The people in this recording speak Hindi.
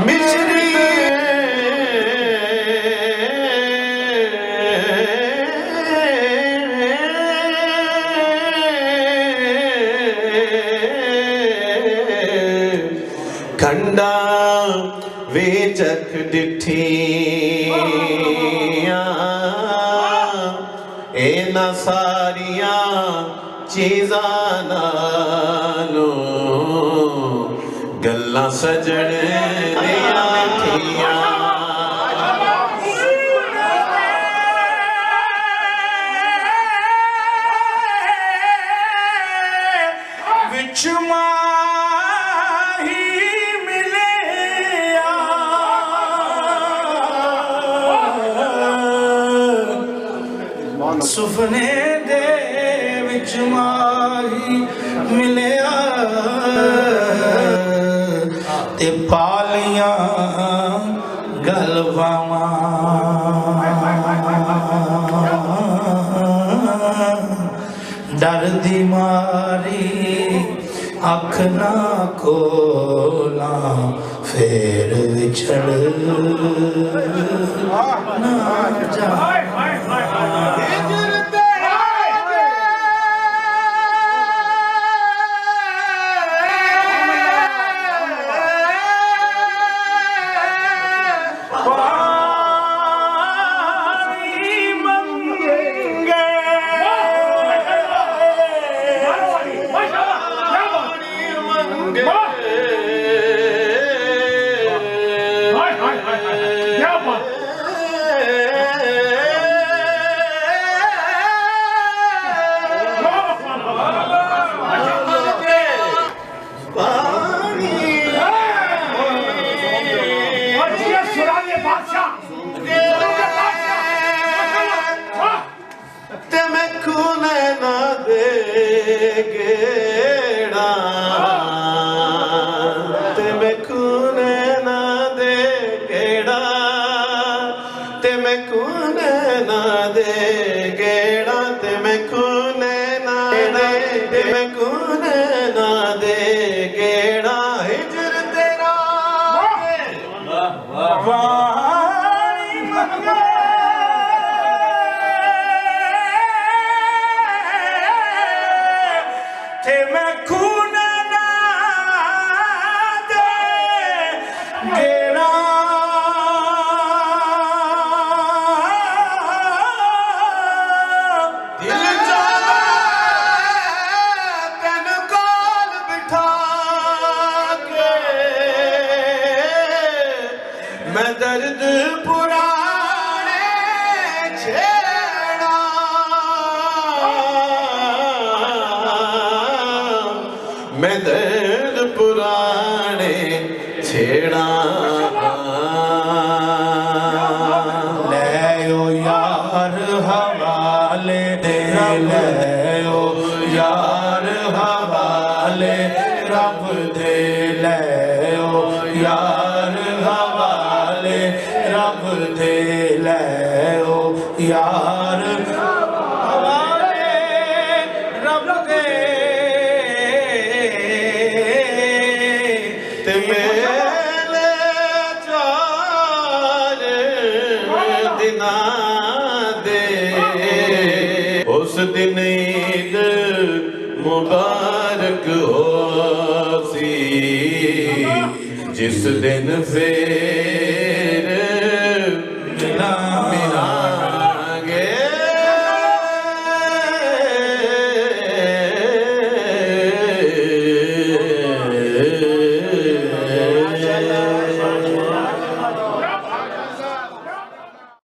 मिश्री खंडा वेचक डिठियां इन्हां सारियां चीज़ां नालों गल्लां सजण दियां थियां। विच माही मिले सुफने दे विच माही मिलिया ते पालियां गलवावां डर दी मारी अख ना खोला फेर विछड़ ना जा। मैं दर्द पुराने छेड़ा ले ओ यार हवाले दे ले ओ यार हवाले रब दे ले ओ यार हवाले रब दे ले ओ यार उस दिन ईद मुबारक हो सी जिस दिन फिर